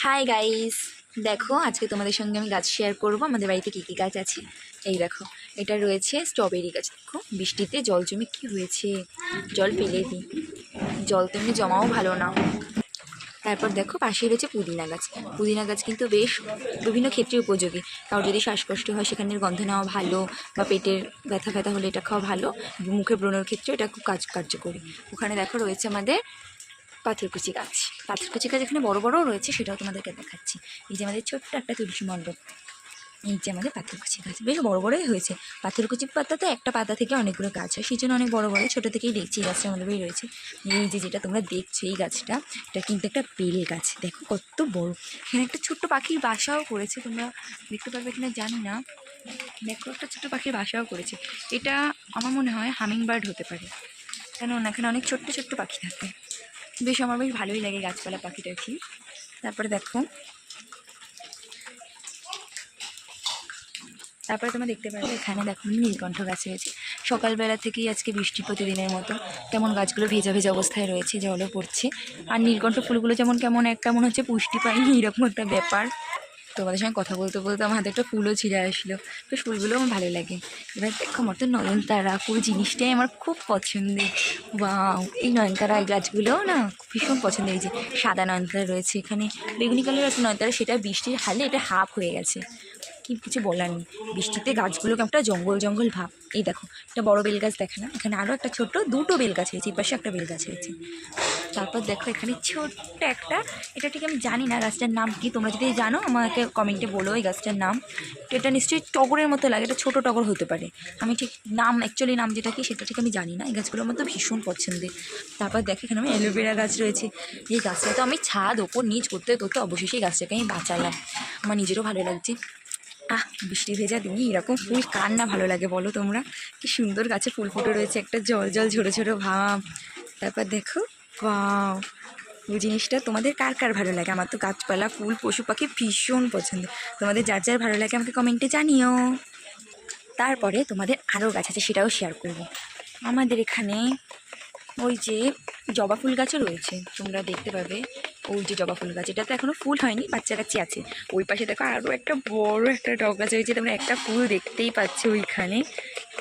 Hi guys, দেখো আজকে তোমাদের সঙ্গে আমি গাছ শেয়ার করব। আমাদের বাড়িতে কী কী গাছ আছে এই দেখো। এটা রয়েছে স্ট্রবেরি গাছ। দেখো বৃষ্টিতে জল জমে কি হয়েছে, জল ফেলে দিই, জল তেমনি জমাও ভালো না। তারপর দেখো পাশে রয়েছে পুদিনা গাছ। পুদিনা গাছ কিন্তু বেশ বিভিন্ন ক্ষেত্রে উপযোগী। কারণ যদি শ্বাসকষ্ট হয় সেখানের গন্ধ নেওয়া ভালো, বা পেটের ব্যথা ব্যথা হলে এটা খাওয়া ভালো, মুখে ব্রণের ক্ষেত্রে এটা খুব কার্যকরী। ওখানে দেখো রয়েছে আমাদের পাথরকুচি গাছ। পাথরকুচি গাছ এখানে বড় বড়ও রয়েছে, সেটাও তোমাদেরকে দেখাচ্ছি। এই যে আমাদের ছোট্ট একটা তুলসী মণ্ডপ, এই যে আমাদের পাথরকুচি গাছ বেশ বড় বড়ই হয়েছে। পাথরকুচি পাতাতে একটা পাতা থেকে অনেকগুলো গাছ হয়, সেই জন্য অনেক বড় বড়। ছোটো থেকেই দেখছি এই গাছটা আমাদের বাড়ি রয়েছে। এই যে যেটা তোমরা দেখছো এই গাছটা, এটা কিন্তু একটা বেল গাছ। দেখো কত বড়। এখানে একটা ছোট্ট পাখির বাসাও করেছে, তোমরা দেখতে পারবে কিনা জানি না। দেখো একটা ছোট্ট পাখির বাসাও করেছে। এটা আমার মনে হয় হামিং বার্ড হতে পারে, কেননা এখানে অনেক ছোট্ট ছোট্ট পাখি থাকে। বেশ আমার বেশ ভালোই লাগে গাছপালা পাখি টাখি। তারপরে দেখো, তারপরে তোমরা দেখতে পারবে এখানে দেখো নীলকণ্ঠ গাছ রয়েছে। সকালবেলা থেকেই আজকে বৃষ্টি প্রতিদিনের মতো কেমন গাছগুলো ভেজা ভেজা অবস্থায় রয়েছে, জলও পড়ছে। আর নীলকণ্ঠ ফুলগুলো যেমন কেমন একটা মনে হচ্ছে পুষ্টি পায়নি, এরকম একটা ব্যাপার। তোমাদের সঙ্গে কথা বলতে বলতে আমার হাতে একটা ফুলও ছিঁড়ে আসলো, তো ফুলগুলো আমার ভালো লাগে। এবার দেখো আমার তো নয়নতারা পুরো জিনিসটাই আমার খুব পছন্দের। ওয়াও, এই নয়নতারা গাছগুলোও না ভীষণ পছন্দের। এই যে সাদা নয়নতারা রয়েছে, এখানে বেগুনি কালার আছে নয়নতারা, সেটা বৃষ্টির হালে এটা হাফ হয়ে গেছে। কিছু বলার নেই, বৃষ্টিতে গাছগুলোকে একটা জঙ্গল জঙ্গল ভাব। এই দেখো একটা বড় বেল গাছ দেখে না, এখানে আরও একটা ছোট দুটো বেল গাছ হয়েছে, এই পাশে একটা বেল গাছ হয়েছে। তারপর দেখো এখানে ছোট্ট একটা, এটা ঠিক আমি জানি না গাছটার নাম কি, তোমরা যদি জানো আমাকে কমেন্টে বলো এই গাছটার নাম। তো এটা নিশ্চয়ই টগরের মতো লাগে, এটা ছোটো টগর হতে পারে। আমি ঠিক নাম অ্যাকচুয়ালি নাম যেটা কি সেটা ঠিক আমি জানি না। এই গাছগুলো আমার তো ভীষণ পছন্দের। তারপর দেখো এখানে আমার অ্যালোভেরা গাছ রয়েছে। এই গাছটা তো আমি ছাদ ওপর নিচ করতে করতে অবশেষে এই গাছটাকে আমি বাঁচালাম। আমার নিজেরও ভালো লাগছে। বৃষ্টি ভেজা দিনই এরকম ফুল কার না ভালো লাগে বলো তোমরা। কি সুন্দর গাছে ফুল ফুটে রয়েছে, একটা জল জল ঝোড়ো ঝোড়ো ভাব। তারপর দেখো ওয়াও, ওই জিনিসটা তোমাদের কার কার ভালো লাগে। আমার তো গাছপালা ফুল পশু পাখি ভীষণ পছন্দ। তোমাদের যার যার ভালো লাগে আমাকে কমেন্টে জানিও। তারপরে তোমাদের আরও গাছ আছে, সেটাও শেয়ার করব। আমাদের এখানে ওই যে জবা ফুল গাছও রয়েছে, তোমরা দেখতে পাবে। ওই যে জবা ফুল গাছ, এটা তো এখনও ফুল হয়নি, বাচ্চা কাচ্চি আছে। ওই পাশে দেখো আরও একটা বড় একটা টব গাছ হয়েছে, তোমরা একটা ফুল দেখতেই পাচ্ছ ওইখানে।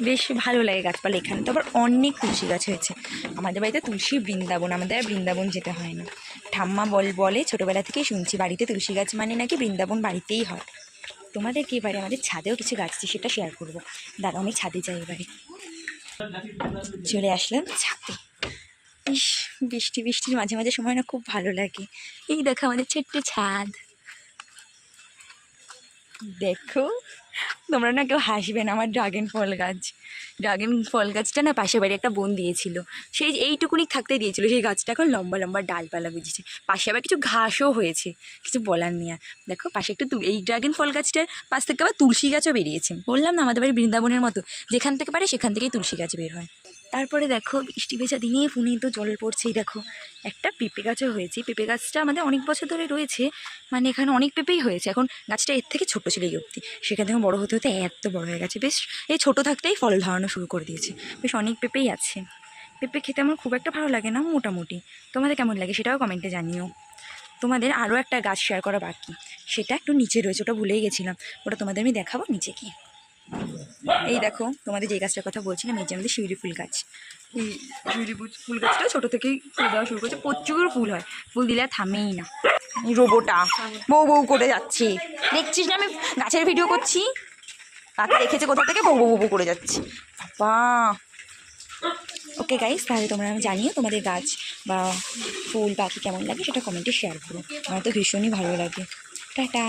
বেশ ভালো লাগে গাছপালা। এখানে তো আবার অনেক তুলসী গাছ হয়েছে। আমাদের বাড়িতে তুলসী বৃন্দাবন, আমাদের আর বৃন্দাবন যেতে হয় না। ঠাম্মা বলে ছোটোবেলা থেকেই শুনছি বাড়িতে তুলসী গাছ মানে নাকি বৃন্দাবন বাড়িতেই হয়। তোমাদের কি এবারে আমাদের ছাদেও কিছু গাছ আছে, সেটা শেয়ার করবো। দাঁড়াও আমি ছাদে যাই এবারে। চলে আসলাম ছাদে। ইস, বৃষ্টি বৃষ্টির মাঝে মাঝে সময় না খুব ভালো লাগে। এই দেখো আমাদের ছোট্ট ছাদ। দেখো তোমরা না কেউ হাসবে না, আমার ড্রাগন ফল গাছটা না পাশের বাড়ি একটা বোন দিয়েছিল। সেই এইটুকুনি থাকতে দিয়েছিল, সেই গাছটা এখন লম্বা লম্বা ডালপালা বুঝেছে। পাশে আবার কিছু ঘাসও হয়েছে, কিছু বলার নেই। আর দেখো পাশে একটু এই ড্রাগন ফল গাছটার পাশ থেকে আবার তুলসী গাছও বেরিয়েছে। বললাম না আমাদের বাড়ি বৃন্দাবনের মতো, যেখান থেকে পারে সেখান থেকেই তুলসী গাছ বের হয়। তারপরে দেখো বৃষ্টি ভেজা দিনে ফোনে তো জল পড়ছেই। দেখো একটা পেঁপে গাছও হয়েছে। পেঁপে গাছটা আমাদের অনেক বছর ধরে রয়েছে, মানে এখানে অনেক পেঁপেই হয়েছে। এখন গাছটা এর থেকে ছোটো ছিল এই অবধি, সেখান থেকে বড়ো হতে হতে এত বড় হয়ে গেছে। বেশ এই ছোটো থাকতেই ফল ধরানো শুরু করে দিয়েছে। বেশ অনেক পেঁপেই আছে। পেঁপে খেতে আমার খুব একটা ভালো লাগে না, মোটামুটি। তোমাদের কেমন লাগে সেটাও কমেন্টে জানিও। তোমাদের আরও একটা গাছ শেয়ার করা বাকি, সেটা একটু নিচে রয়েছে, ওটা ভুলেই গেছিলাম। ওটা তোমাদের আমি দেখাবো নিচে কি। এই দেখো তোমাদের যে গাছটার কথা বলছিলাম, এই যে আমাদের শিউলি ফুল গাছ। এই শিউলি ফুল গাছটা ছোটো থেকেই ফুল দেওয়া শুরু করেছে, প্রচুর ফুল হয়, ফুল দিলে আর থামেই না। রোবোটা বউ বউ করে যাচ্ছে, দেখছিস না আমি গাছের ভিডিও করছি। তাকে দেখেছে কোথা থেকে বউ বউ বউ করে যাচ্ছে বাবা। ওকে গাইস, তাহলে তোমরা আমি জানিও তোমাদের গাছ বা ফুল পাখি কেমন লাগে, সেটা কমেন্টে শেয়ার করো। আমার তো ভীষণই ভালো লাগে। টাটা।